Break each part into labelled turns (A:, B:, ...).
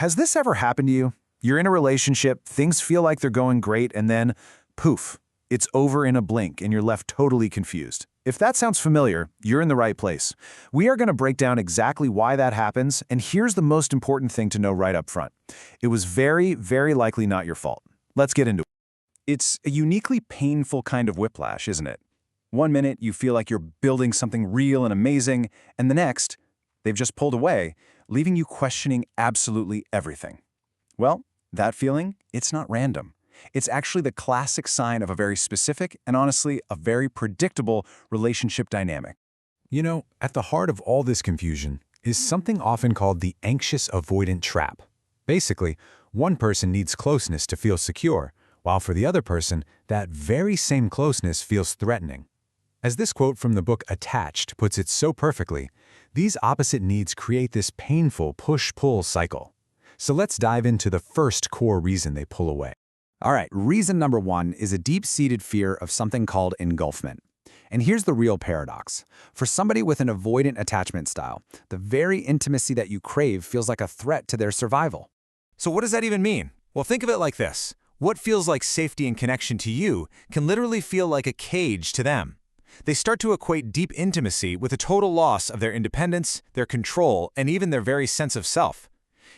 A: Has this ever happened to you? You're in a relationship, things feel like they're going great, and then, poof, it's over in a blink and you're left totally confused. If that sounds familiar, you're in the right place. We are going to break down exactly why that happens, and here's the most important thing to know right up front. It was very, very likely not your fault. Let's get into it. It's a uniquely painful kind of whiplash, isn't it? One minute, you feel like you're building something real and amazing, and the next, they've just pulled away, leaving you questioning absolutely everything. Well, that feeling, it's not random. It's actually the classic sign of a very specific and honestly, a very predictable relationship dynamic. You know, at the heart of all this confusion is something often called the anxious avoidant trap. Basically, one person needs closeness to feel secure, while for the other person, that very same closeness feels threatening. As this quote from the book Attached puts it so perfectly, these opposite needs create this painful push-pull cycle. So let's dive into the first core reason they pull away.
B: All right, reason number one is a deep-seated fear of something called engulfment. And here's the real paradox. For somebody with an avoidant attachment style, the very intimacy that you crave feels like a threat to their survival.
C: So what does that even mean? Well, think of it like this. What feels like safety and connection to you can literally feel like a cage to them. They start to equate deep intimacy with a total loss of their independence, their control, and even their very sense of self.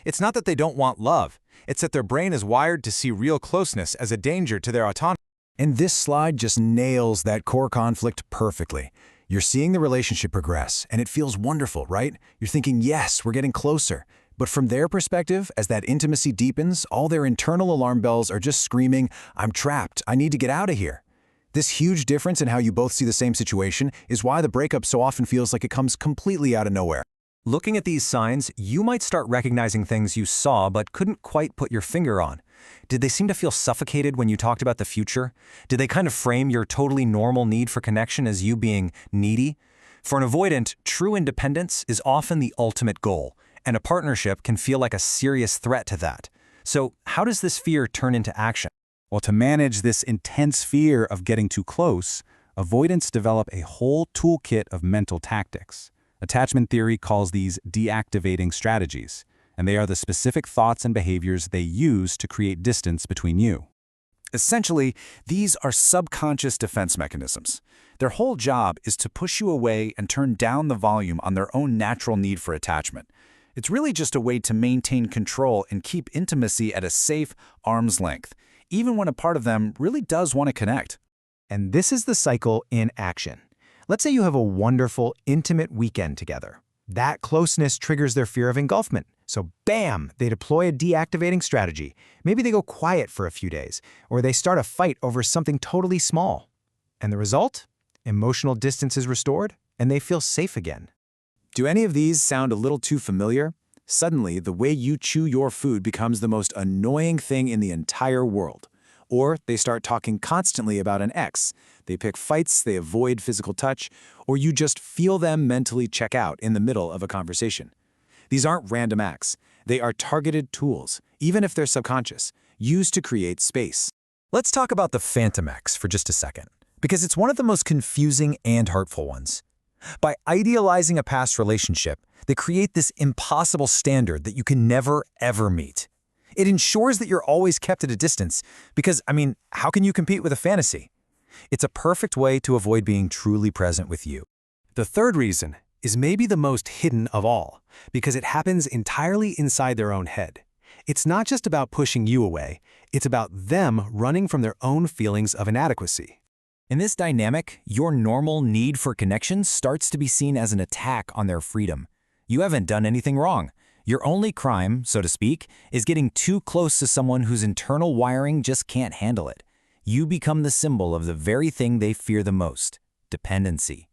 C: It's not that they don't want love. It's that their brain is wired to see real closeness as a danger to their autonomy.
A: And this slide just nails that core conflict perfectly. You're seeing the relationship progress, and it feels wonderful, right? You're thinking, yes, we're getting closer. But from their perspective, as that intimacy deepens, all their internal alarm bells are just screaming, I'm trapped, I need to get out of here. This huge difference in how you both see the same situation is why the breakup so often feels like it comes completely out of nowhere.
C: Looking at these signs, you might start recognizing things you saw but couldn't quite put your finger on. Did they seem to feel suffocated when you talked about the future? Did they kind of frame your totally normal need for connection as you being needy? For an avoidant, true independence is often the ultimate goal, and a partnership can feel like a serious threat to that. So how does this fear turn into action?
A: Well, to manage this intense fear of getting too close, avoidants develop a whole toolkit of mental tactics. Attachment theory calls these deactivating strategies, and they are the specific thoughts and behaviors they use to create distance between you. Essentially, these are subconscious defense mechanisms. Their whole job is to push you away and turn down the volume on their own natural need for attachment. It's really just a way to maintain control and keep intimacy at a safe arm's length, even when a part of them really does want to connect.
D: And this is the cycle in action. Let's say you have a wonderful, intimate weekend together. That closeness triggers their fear of engulfment. So bam, they deploy a deactivating strategy. Maybe they go quiet for a few days, or they start a fight over something totally small. And the result? Emotional distance is restored, and they feel safe again.
A: Do any of these sound a little too familiar? Suddenly, the way you chew your food becomes the most annoying thing in the entire world. Or they start talking constantly about an ex. They pick fights, they avoid physical touch, or you just feel them mentally check out in the middle of a conversation. These aren't random acts. They are targeted tools, even if they're subconscious, used to create space.
C: Let's talk about the phantom ex for just a second, because it's one of the most confusing and hurtful ones. By idealizing a past relationship, they create this impossible standard that you can never, ever meet. It ensures that you're always kept at a distance because, how can you compete with a fantasy? It's a perfect way to avoid being truly present with you.
E: The third reason is maybe the most hidden of all, because it happens entirely inside their own head. It's not just about pushing you away, it's about them running from their own feelings of inadequacy.
C: In this dynamic, your normal need for connection starts to be seen as an attack on their freedom. You haven't done anything wrong. Your only crime, so to speak, is getting too close to someone whose internal wiring just can't handle it. You become the symbol of the very thing they fear the most: dependency.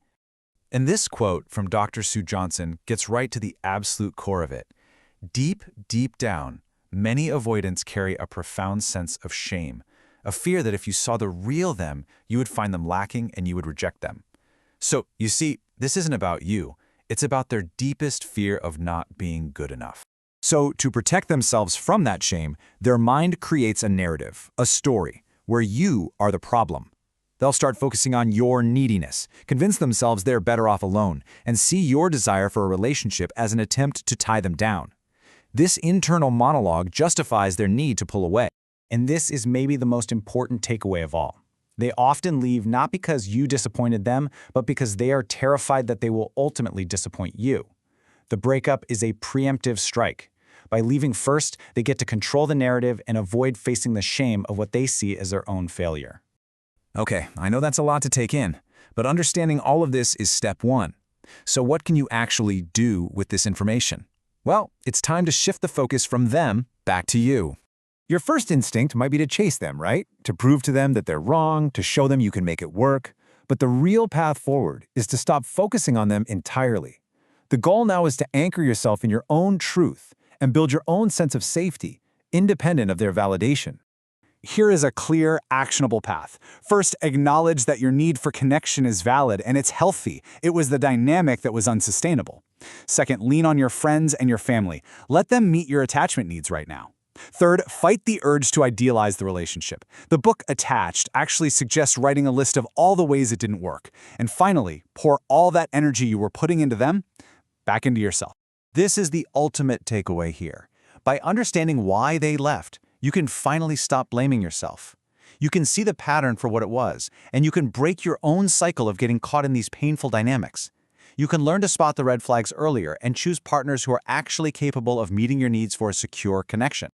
A: And this quote from Dr. Sue Johnson gets right to the absolute core of it. Deep, deep down, many avoidants carry a profound sense of shame, a fear that if you saw the real them, you would find them lacking and you would reject them. So, you see, this isn't about you. It's about their deepest fear of not being good enough. So, to protect themselves from that shame, their mind creates a narrative, a story, where you are the problem. They'll start focusing on your neediness, convince themselves they're better off alone, and see your desire for a relationship as an attempt to tie them down.
B: This internal monologue justifies their need to pull away. And this is maybe the most important takeaway of all. They often leave not because you disappointed them, but because they are terrified that they will ultimately disappoint you. The breakup is a preemptive strike. By leaving first, they get to control the narrative and avoid facing the shame of what they see as their own failure.
A: Okay, I know that's a lot to take in, but understanding all of this is step one. So what can you actually do with this information? Well, it's time to shift the focus from them back to you.
D: Your first instinct might be to chase them, right? To prove to them that they're wrong, to show them you can make it work. But the real path forward is to stop focusing on them entirely. The goal now is to anchor yourself in your own truth and build your own sense of safety, independent of their validation.
A: Here is a clear, actionable path. First, acknowledge that your need for connection is valid and it's healthy. It was the dynamic that was unsustainable. Second, lean on your friends and your family. Let them meet your attachment needs right now. Third, fight the urge to idealize the relationship. The book Attached actually suggests writing a list of all the ways it didn't work. And finally, pour all that energy you were putting into them back into yourself. This is the ultimate takeaway here. By understanding why they left, you can finally stop blaming yourself. You can see the pattern for what it was, and you can break your own cycle of getting caught in these painful dynamics. You can learn to spot the red flags earlier and choose partners who are actually capable of meeting your needs for a secure connection.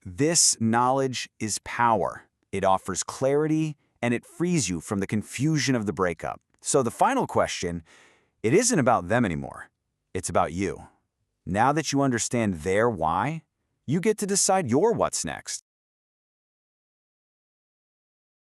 A: This knowledge is power. It offers clarity, and it frees you from the confusion of the breakup. So the final question, it isn't about them anymore. It's about you. Now that you understand their why, you get to decide your what's next.